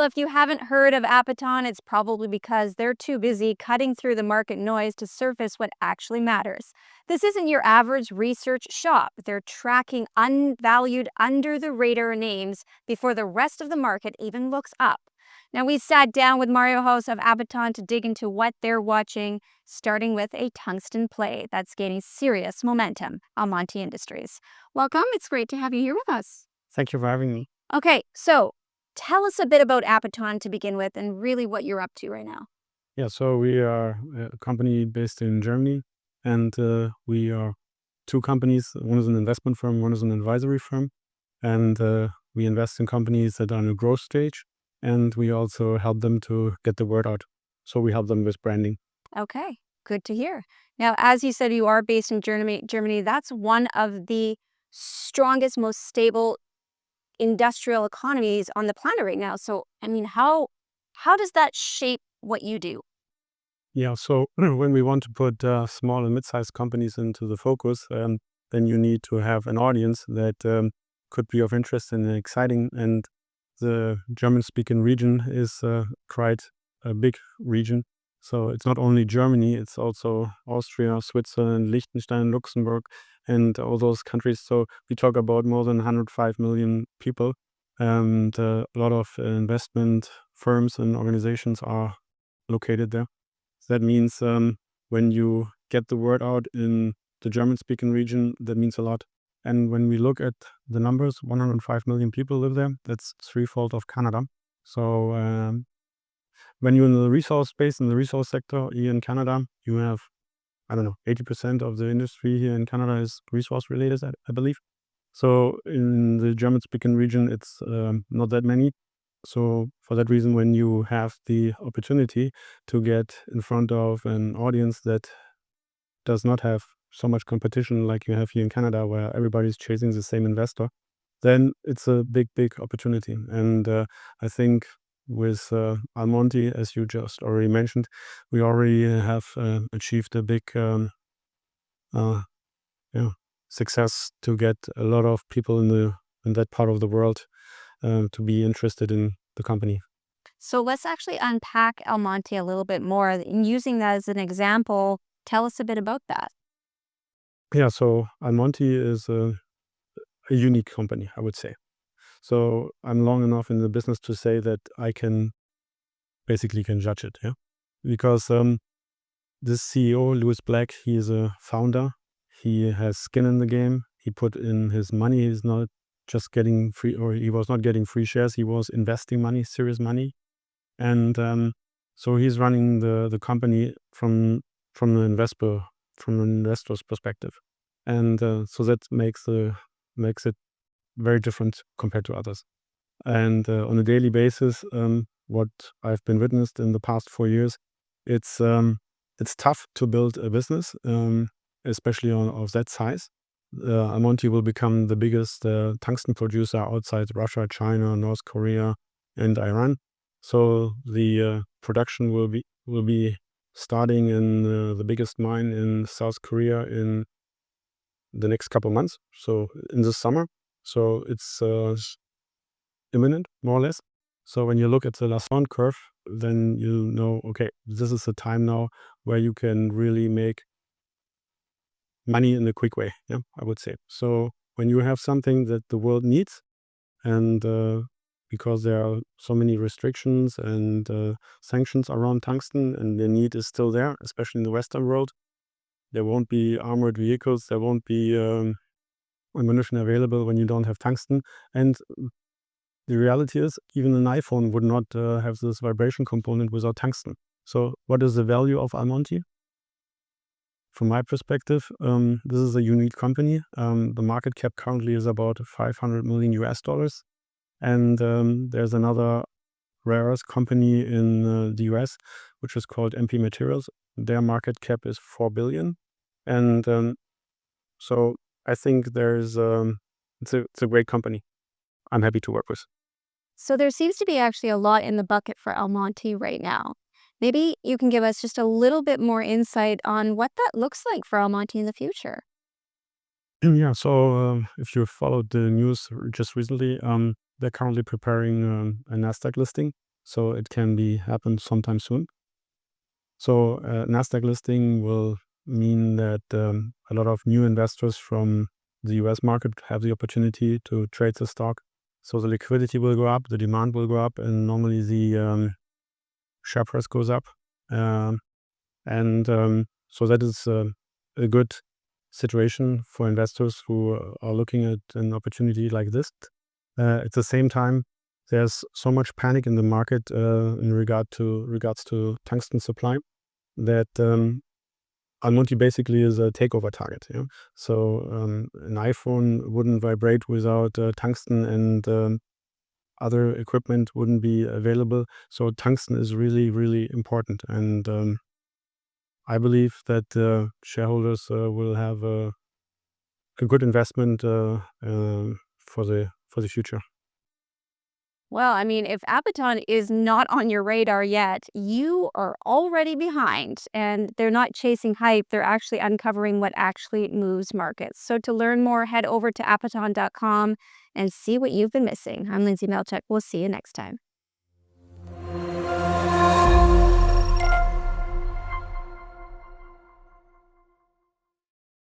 Well, if you haven't heard of Appiton, it's probably because they're too busy cutting through the market noise to surface what actually matters. This isn't your average research shop. They're tracking unvalued, under the radar names before the rest of the market even looks up. Now, we sat down with Mario Host of Appiton to dig into what they're watching, starting with a tungsten play that's gaining serious momentum on Monty Industries. Welcome. It's great to have you here with us. Thank you for having me. Okay, so tell us a bit about Appiton to begin with and really what you're up to right now. Yeah, so we are a company based in Germany, and we are two companies. One is an investment firm, one is an advisory firm, and we invest in companies that are in a growth stage, and we also help them to get the word out. So we help them with branding. Okay, good to hear. Now, as you said, you are based in Germany. That's one of the strongest, most stable industrial economies on the planet right now. So, I mean, how does that shape what you do? Yeah, so when we want to put small and mid-sized companies into the focus, then you need to have an audience that could be of interest and exciting. And the German-speaking region is quite a big region. So it's not only Germany, it's also Austria, Switzerland, Liechtenstein, Luxembourg, and all those countries. So we talk about more than 105 million people, and a lot of investment firms and organizations are located there. That means when you get the word out in the German-speaking region, that means a lot. And when we look at the numbers, 105 million people live there. That's threefold of Canada. So when you're in the resource space, in the resource sector here in Canada, you have, 80% of the industry here in Canada is resource related, I believe. So in the German-speaking region, it's not that many. So for that reason, when you have the opportunity to get in front of an audience that does not have so much competition like you have here in Canada, where everybody's chasing the same investor, then it's a big, big opportunity. And I think with Almonty, as you just already mentioned, we already have achieved a big success to get a lot of people in that part of the world to be interested in the company. So let's actually unpack Almonte a little bit more. And using that as an example, tell us a bit about that. Yeah, so Almonty is a unique company, I would say. So I'm long enough in the business to say that I can judge it, yeah, because this CEO, Louis Black, he is a founder. He has skin in the game. He put in his money. He's not just getting free, or he was not getting free shares. He was investing money, serious money, and so he's running the company from an investor's perspective, and so that makes it very different compared to others. And on a daily basis, what I've been witnessed in the past 4 years, it's tough to build a business, especially of that size. Almonty will become the biggest tungsten producer outside Russia, China, North Korea, and Iran. So the production will be starting in the biggest mine in South Korea in the next couple months. So in the summer. So it's imminent, more or less. So when you look at the Lassonde curve, then you know, okay, this is the time now where you can really make money in a quick way, yeah, I would say. So when you have something that the world needs, and because there are so many restrictions and sanctions around tungsten, and the need is still there, especially in the Western world, there won't be armored vehicles, there won't be ammunition available when you don't have tungsten. And the reality is, even an iPhone would not have this vibration component without tungsten. So what is the value of Almonty? From my perspective, this is a unique company. The market cap currently is about $500 million US. And there's another rare earth company in the US, which is called MP Materials. Their market cap is $4 billion. And so I think it's a great company I'm happy to work with. So there seems to be actually a lot in the bucket for Almonty right now. Maybe you can give us just a little bit more insight on what that looks like for Almonty in the future. Yeah, so if you followed the news just recently, they're currently preparing a Nasdaq listing. so it can be happen sometime soon. So Nasdaq listing will mean that a lot of new investors from the US market have the opportunity to trade the stock. So the liquidity will go up, the demand will go up, and normally the share price goes up. So that is a good situation for investors who are looking at an opportunity like this. At the same time, there's so much panic in the market in regards to tungsten supply that Almonty basically is a takeover target. Yeah? So an iPhone wouldn't vibrate without tungsten, and other equipment wouldn't be available. So tungsten is really, really important, and I believe that shareholders will have a good investment for the future. Well, I mean, if Appiton is not on your radar yet, you are already behind. And they're not chasing hype, they're actually uncovering what actually moves markets. So to learn more, head over to appiton.com and see what you've been missing. I'm Lindsay Melchuk. We'll see you next time.